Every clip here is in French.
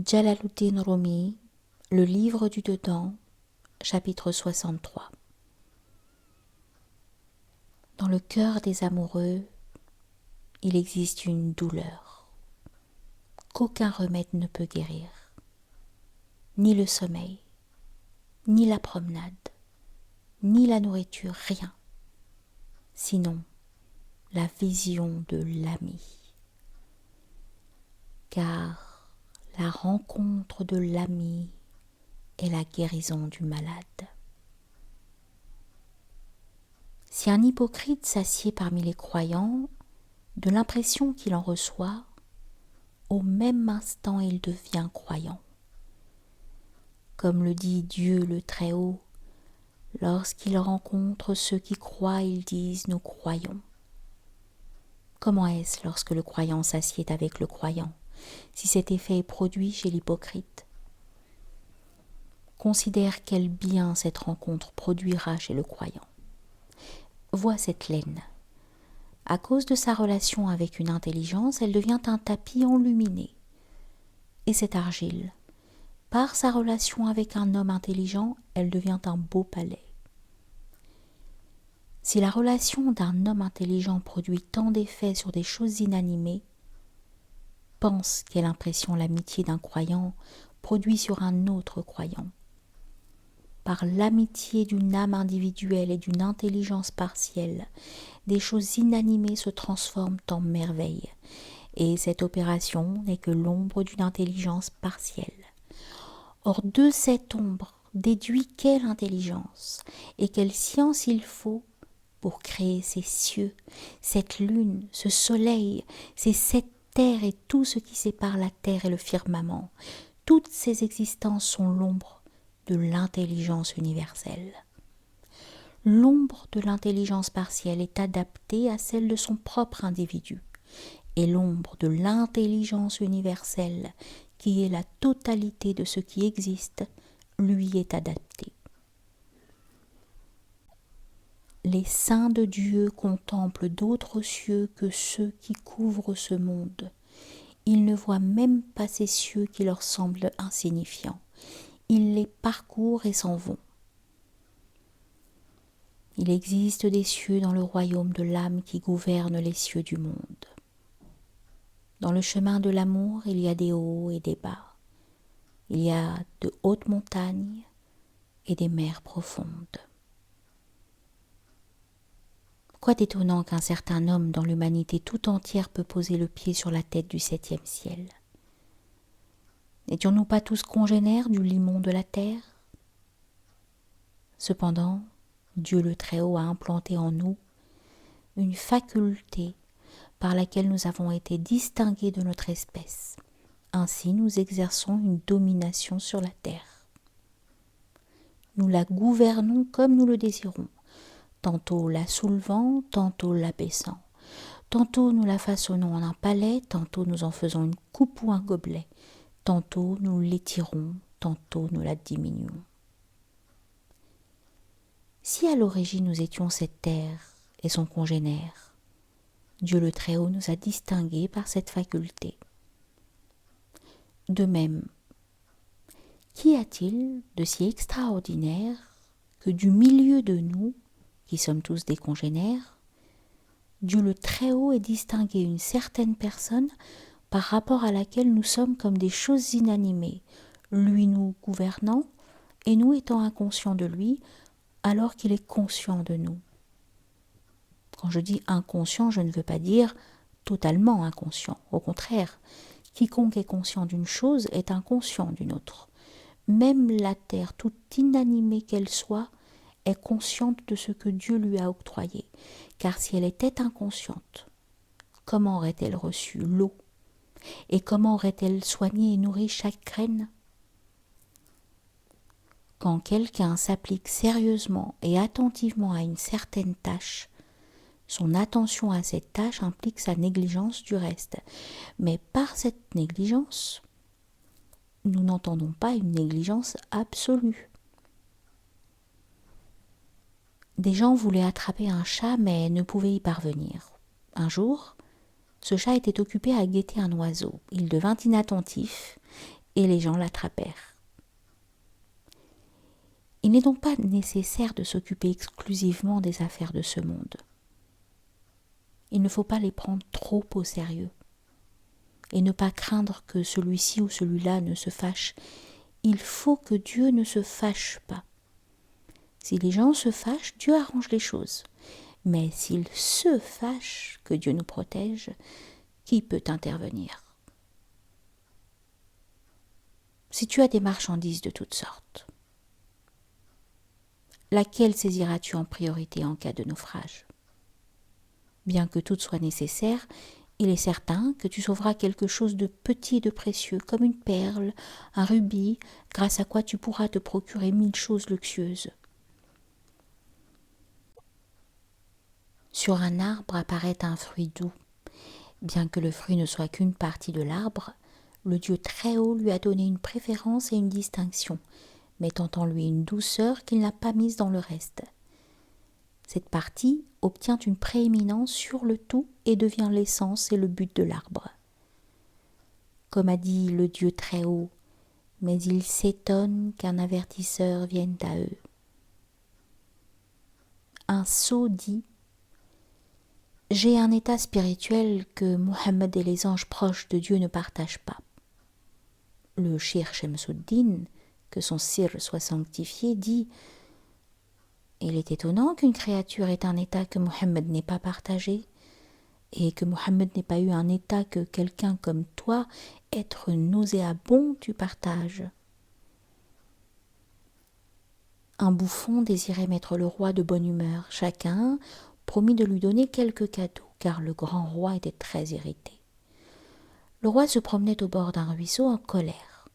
Jalaluddin Rumi, Le livre du dedans, chapitre 63. Dans le cœur des amoureux, il existe une douleur qu'aucun remède ne peut guérir, ni le sommeil, ni la promenade, ni la nourriture, rien, sinon la vision de l'ami. Car la rencontre de l'ami est la guérison du malade. Si un hypocrite s'assied parmi les croyants, de l'impression qu'il en reçoit, au même instant il devient croyant. Comme le dit Dieu le Très-Haut, lorsqu'il rencontre ceux qui croient, ils disent « nous croyons ». Comment est-ce lorsque le croyant s'assied avec le croyant, si cet effet est produit chez l'hypocrite? Considère quel bien cette rencontre produira chez le croyant. Vois cette laine. À cause de sa relation avec une intelligence, elle devient un tapis enluminé. Et cette argile, par sa relation avec un homme intelligent, elle devient un beau palais. Si la relation d'un homme intelligent produit tant d'effets sur des choses inanimées, pense quelle impression l'amitié d'un croyant produit sur un autre croyant. Par l'amitié d'une âme individuelle et d'une intelligence partielle, des choses inanimées se transforment en merveilles, et cette opération n'est que l'ombre d'une intelligence partielle. Or de cette ombre déduit quelle intelligence et quelle science il faut pour créer ces cieux, cette lune, ce soleil, ces 7 terres et tout ce qui sépare la terre et le firmament. Toutes ces existences sont l'ombre de l'intelligence universelle. L'ombre de l'intelligence partielle est adaptée à celle de son propre individu, et l'ombre de l'intelligence universelle, qui est la totalité de ce qui existe, lui est adaptée. Les saints de Dieu contemplent d'autres cieux que ceux qui couvrent ce monde. Ils ne voient même pas ces cieux qui leur semblent insignifiants. Ils les parcourent et s'en vont. Il existe des cieux dans le royaume de l'âme qui gouverne les cieux du monde. Dans le chemin de l'amour, il y a des hauts et des bas. Il y a de hautes montagnes et des mers profondes. Quoi d'étonnant qu'un certain homme dans l'humanité tout entière peut poser le pied sur la tête du 7e ciel. N'étions-nous pas tous congénères du limon de la terre? Cependant, Dieu le Très-Haut a implanté en nous une faculté par laquelle nous avons été distingués de notre espèce. Ainsi, nous exerçons une domination sur la terre. Nous la gouvernons comme nous le désirons, tantôt la soulevant, tantôt l'abaissant. Tantôt nous la façonnons en un palais, tantôt nous en faisons une coupe ou un gobelet. Tantôt nous l'étirons, tantôt nous la diminuons. Si à l'origine nous étions cette terre et son congénère, Dieu le Très-Haut nous a distingués par cette faculté. De même, qu'y a-t-il de si extraordinaire que du milieu de nous, qui sommes tous des congénères, Dieu le Très-Haut ait distingué une certaine personne par rapport à laquelle nous sommes comme des choses inanimées, lui nous gouvernant et nous étant inconscients de lui alors qu'il est conscient de nous. Quand je dis inconscient, je ne veux pas dire totalement inconscient. Au contraire, quiconque est conscient d'une chose est inconscient d'une autre. Même la terre, toute inanimée qu'elle soit, est consciente de ce que Dieu lui a octroyé. Car si elle était inconsciente, comment aurait-elle reçu l'eau? Et comment aurait-elle soigné et nourri chaque graine? Quand quelqu'un s'applique sérieusement et attentivement à une certaine tâche, son attention à cette tâche implique sa négligence du reste. Mais par cette négligence, nous n'entendons pas une négligence absolue. Des gens voulaient attraper un chat mais ne pouvaient y parvenir. Un jour, ce chat était occupé à guetter un oiseau. Il devint inattentif et les gens l'attrapèrent. Il n'est donc pas nécessaire de s'occuper exclusivement des affaires de ce monde. Il ne faut pas les prendre trop au sérieux et ne pas craindre que celui-ci ou celui-là ne se fâche. Il faut que Dieu ne se fâche pas. Si les gens se fâchent, Dieu arrange les choses. Mais s'ils se fâchent, que Dieu nous protège, qui peut intervenir? Si tu as des marchandises de toutes sortes, laquelle saisiras-tu en priorité en cas de naufrage? Bien que tout soit nécessaire, il est certain que tu sauveras quelque chose de petit et de précieux, comme une perle, un rubis, grâce à quoi tu pourras te procurer 1000 choses luxueuses. Sur un arbre apparaît un fruit doux. Bien que le fruit ne soit qu'une partie de l'arbre, le Dieu très haut lui a donné une préférence et une distinction, mettant en lui une douceur qu'il n'a pas mise dans le reste. Cette partie obtient une prééminence sur le tout et devient l'essence et le but de l'arbre. Comme a dit le Dieu très haut, mais ils s'étonnent qu'un avertisseur vienne à eux. Un sot dit: j'ai un état spirituel que Mohammed et les anges proches de Dieu ne partagent pas. Le Shir Shamsuddin, que son sir soit sanctifié, dit: il est étonnant qu'une créature ait un état que Mohammed n'ait pas partagé, et que Mohammed n'ait pas eu un état que quelqu'un comme toi, être nauséabond, tu partages. Un bouffon désirait mettre le roi de bonne humeur. Chacun promit de lui donner quelques cadeaux, car le grand roi était très irrité. Le roi se promenait au bord d'un ruisseau en colère.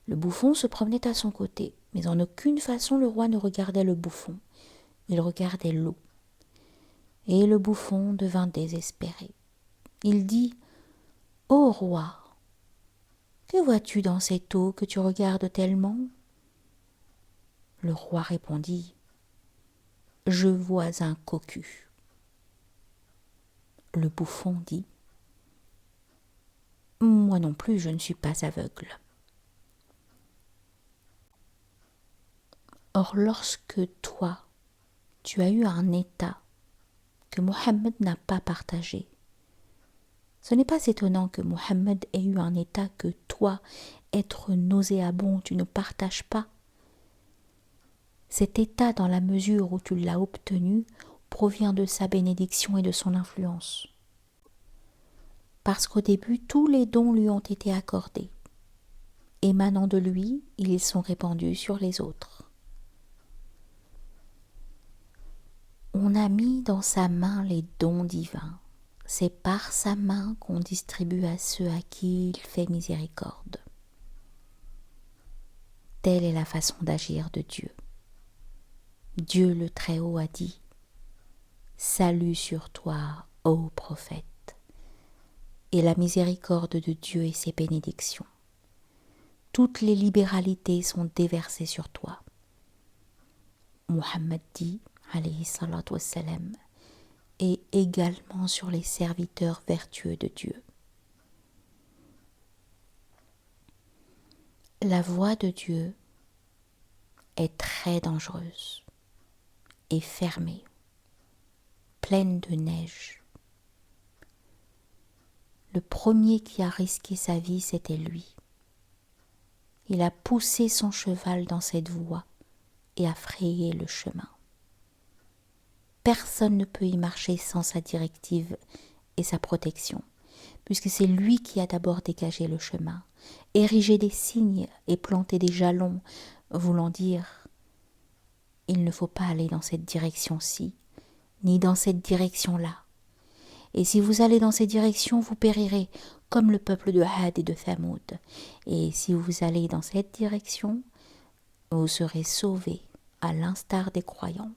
Le bouffon se promenait à son côté, mais en aucune façon le roi ne regardait le bouffon. Il regardait l'eau. Et le bouffon devint désespéré. Il dit: ô roi, que vois-tu dans cette eau que tu regardes tellement? Le roi répondit: je vois un cocu. Le bouffon dit: moi non plus, je ne suis pas aveugle. Or, lorsque toi, tu as eu un état que Mohammed n'a pas partagé, ce n'est pas étonnant que Mohammed ait eu un état que toi, être nauséabond, tu ne partages pas. Cet état, dans la mesure où tu l'as obtenu, provient de sa bénédiction et de son influence. Parce qu'au début, tous les dons lui ont été accordés. Émanant de lui, ils sont répandus sur les autres. On a mis dans sa main les dons divins. C'est par sa main qu'on distribue à ceux à qui il fait miséricorde. Telle est la façon d'agir de Dieu. Dieu le Très-Haut a dit: salut sur toi, ô prophète, et la miséricorde de Dieu et ses bénédictions. Toutes les libéralités sont déversées sur toi. Mohammed dit, alayhi salatu wassalam, et également sur les serviteurs vertueux de Dieu. La voie de Dieu est très dangereuse et fermée, pleine de neige. Le premier qui a risqué sa vie, c'était lui. Il a poussé son cheval dans cette voie et a frayé le chemin. Personne ne peut y marcher sans sa directive et sa protection, puisque c'est lui qui a d'abord dégagé le chemin, érigé des signes et planté des jalons, voulant dire: il ne faut pas aller dans cette direction-ci, ni dans cette direction-là. Et si vous allez dans ces directions, vous périrez, comme le peuple de Had et de Thamoud. Et si vous allez dans cette direction, vous serez sauvés, à l'instar des croyants.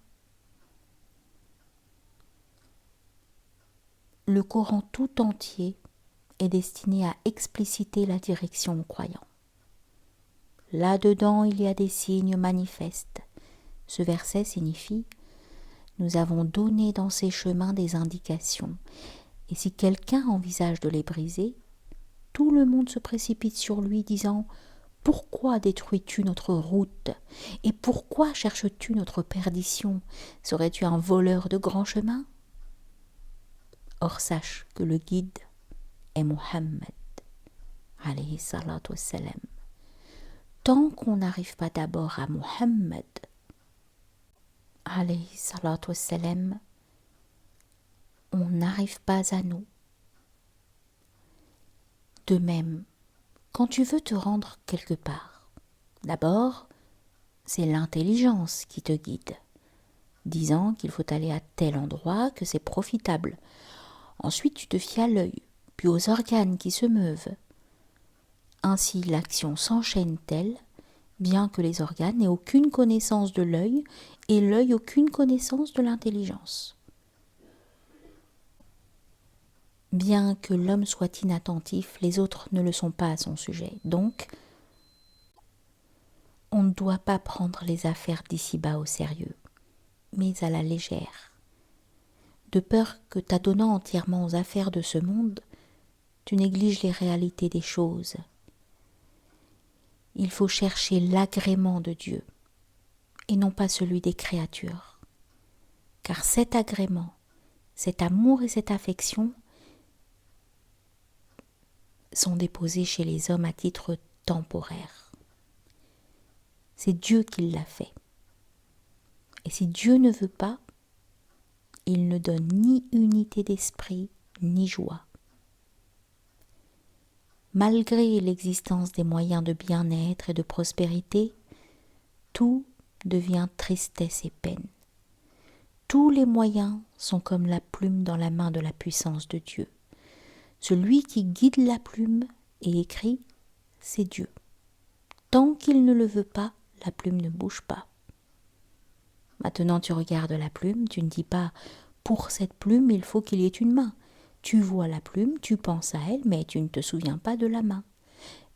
Le Coran tout entier est destiné à expliciter la direction aux croyants. Là-dedans, il y a des signes manifestes. Ce verset signifie: nous avons donné dans ces chemins des indications, et si quelqu'un envisage de les briser, tout le monde se précipite sur lui, disant « Pourquoi détruis-tu notre route? Et pourquoi cherches-tu notre perdition? Serais-tu un voleur de grands chemins ?» Or sache que le guide est Mohammed, alayhi salatu wassalam. Tant qu'on n'arrive pas d'abord à Mohammed, alayhi salatu wassalam, on n'arrive pas à nous. De même, quand tu veux te rendre quelque part, d'abord, c'est l'intelligence qui te guide, disant qu'il faut aller à tel endroit, que c'est profitable. Ensuite, tu te fies à l'œil, puis aux organes qui se meuvent. Ainsi, l'action s'enchaîne-t-elle, bien que les organes n'aient aucune connaissance de l'œil et l'œil aucune connaissance de l'intelligence. Bien que l'homme soit inattentif, les autres ne le sont pas à son sujet. Donc, on ne doit pas prendre les affaires d'ici-bas au sérieux, mais à la légère, de peur que, t'adonnant entièrement aux affaires de ce monde, tu négliges les réalités des choses. Il faut chercher l'agrément de Dieu, et non pas celui des créatures, car cet agrément, cet amour et cette affection sont déposés chez les hommes à titre temporaire. C'est Dieu qui l'a fait. Et si Dieu ne veut pas, il ne donne ni unité d'esprit, ni joie. Malgré l'existence des moyens de bien-être et de prospérité, tout devient tristesse et peine. Tous les moyens sont comme la plume dans la main de la puissance de Dieu. Celui qui guide la plume et écrit, c'est Dieu. Tant qu'il ne le veut pas, la plume ne bouge pas. Maintenant tu regardes la plume, tu ne dis pas « pour cette plume il faut qu'il y ait une main ». Tu vois la plume, tu penses à elle, mais tu ne te souviens pas de la main.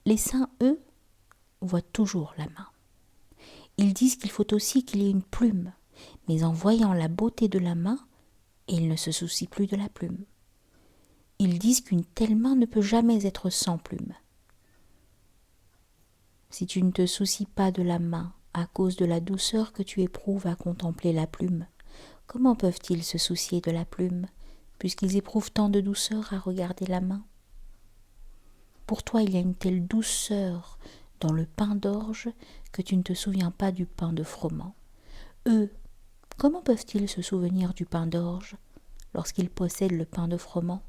Les saints, eux, voient toujours la main. Ils disent qu'il faut aussi qu'il y ait une plume, mais en voyant la beauté de la main, ils ne se soucient plus de la plume. Ils disent qu'une telle main ne peut jamais être sans plume. Si tu ne te soucies pas de la main à cause de la douceur que tu éprouves à contempler la plume, comment peuvent-ils se soucier de la plume, puisqu'ils éprouvent tant de douceur à regarder la main? Pour toi, il y a une telle douceur dans le pain d'orge que tu ne te souviens pas du pain de froment. Eux, comment peuvent-ils se souvenir du pain d'orge lorsqu'ils possèdent le pain de froment?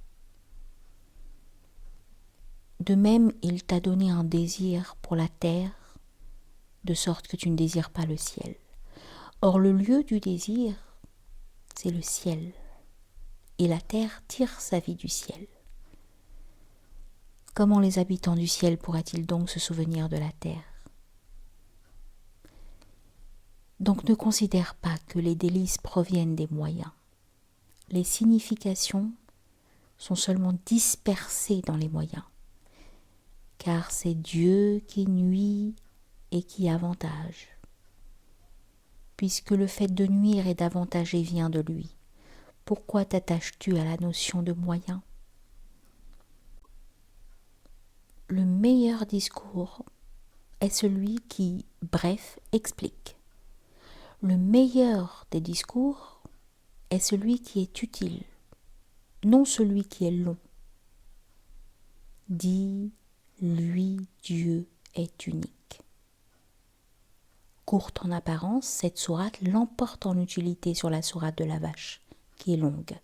De même, il t'a donné un désir pour la terre, de sorte que tu ne désires pas le ciel. Or, le lieu du désir, c'est le ciel, et la terre tire sa vie du ciel. Comment les habitants du ciel pourraient-ils donc se souvenir de la terre? Donc ne considère pas que les délices proviennent des moyens. Les significations sont seulement dispersées dans les moyens, car c'est Dieu qui nuit et qui avantage, puisque le fait de nuire et d'avantager vient de lui. Pourquoi t'attaches-tu à la notion de moyen? Le meilleur discours est celui qui, bref, explique. Le meilleur des discours est celui qui est utile, non celui qui est long. Dis, lui, Dieu est unique. Courte en apparence, cette sourate l'emporte en utilité sur la sourate de la vache, qui est longue.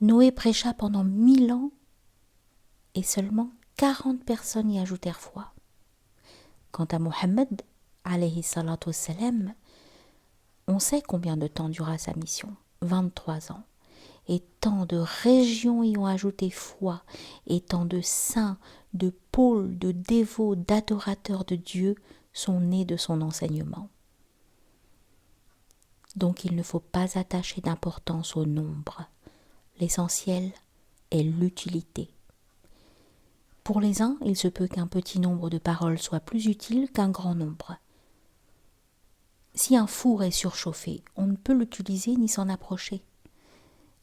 Noé prêcha pendant 1000 ans et seulement 40 personnes y ajoutèrent foi. Quant à Mohammed, alayhi salatu wassalam, on sait combien de temps dura sa mission, 23 ans. Et tant de régions y ont ajouté foi, et tant de saints, de pôles, de dévots, d'adorateurs de Dieu sont nés de son enseignement. Donc il ne faut pas attacher d'importance au nombre. L'essentiel est l'utilité. Pour les uns, il se peut qu'un petit nombre de paroles soit plus utile qu'un grand nombre. Si un four est surchauffé, on ne peut l'utiliser ni s'en approcher.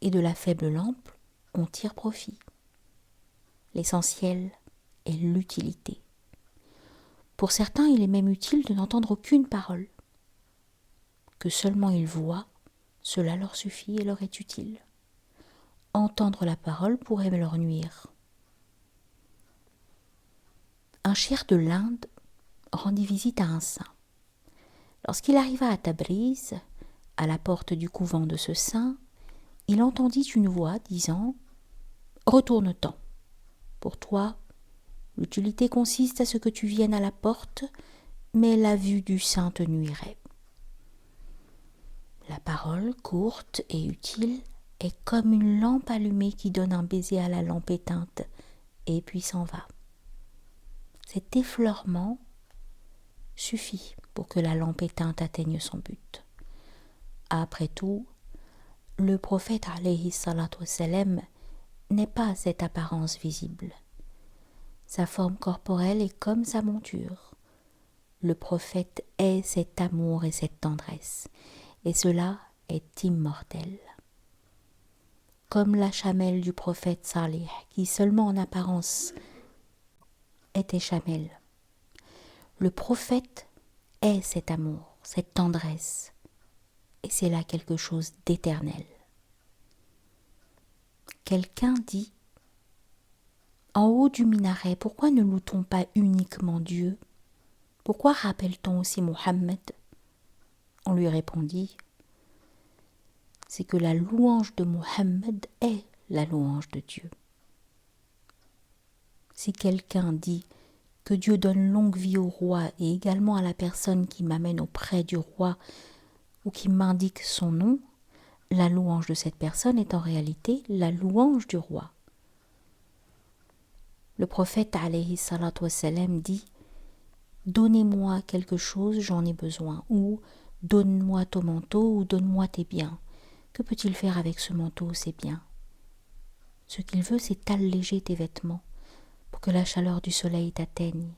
Et de la faible lampe, on tire profit. L'essentiel est l'utilité. Pour certains, il est même utile de n'entendre aucune parole. Que seulement ils voient, cela leur suffit et leur est utile. Entendre la parole pourrait leur nuire. Un cheikh de l'Inde rendit visite à un saint. Lorsqu'il arriva à Tabriz, à la porte du couvent de ce saint, il entendit une voix disant « Retourne-t'en. Pour toi, l'utilité consiste à ce que tu viennes à la porte, mais la vue du saint te nuirait. » La parole, courte et utile, est comme une lampe allumée qui donne un baiser à la lampe éteinte et puis s'en va. Cet effleurement suffit pour que la lampe éteinte atteigne son but. Après tout, le prophète alayhi salatu wassalam n'est pas cette apparence visible. Sa forme corporelle est comme sa monture. Le prophète est cet amour et cette tendresse, et cela est immortel. Comme la chamelle du prophète Salih, qui seulement en apparence était chamelle. Le prophète est cet amour, cette tendresse, et c'est là quelque chose d'éternel. Quelqu'un dit « En haut du minaret, pourquoi ne loue-t-on pas uniquement Dieu? Pourquoi rappelle-t-on aussi Mohammed ?» On lui répondit « C'est que la louange de Mohammed est la louange de Dieu. » Si quelqu'un dit que Dieu donne longue vie au roi et également à la personne qui m'amène auprès du roi ou qui m'indique son nom, la louange de cette personne est en réalité la louange du roi. Le prophète alayhi salatu wassalam dit « Donnez-moi quelque chose, j'en ai besoin » ou « Donne-moi ton manteau » ou « Donne-moi tes biens ». Que peut-il faire avec ce manteau ou ces biens? Ce qu'il veut, c'est alléger tes vêtements pour que la chaleur du soleil t'atteigne.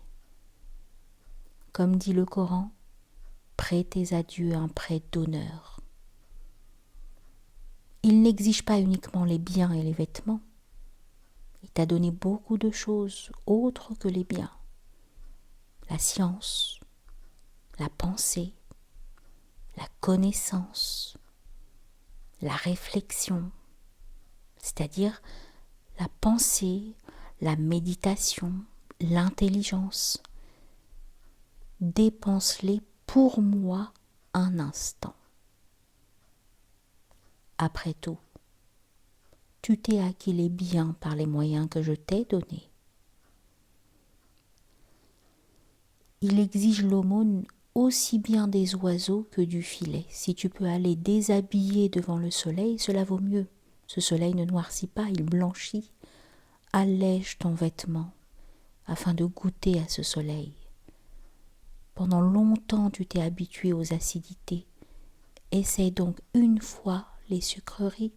Comme dit le Coran, prêtez à Dieu un prêt d'honneur. Il n'exige pas uniquement les biens et les vêtements. Il t'a donné beaucoup de choses autres que les biens. La science, la pensée, la connaissance, la réflexion, c'est-à-dire la pensée, la méditation, l'intelligence. Dépense-les pour moi un instant. Après tout, tu t'es acquis les biens par les moyens que je t'ai donnés. Il exige l'aumône aussi bien des oiseaux que du filet. Si tu peux aller déshabiller devant le soleil, cela vaut mieux. Ce soleil ne noircit pas, il blanchit. Allège ton vêtement afin de goûter à ce soleil. Pendant longtemps, tu t'es habitué aux acidités. Essaie donc une fois les sucreries.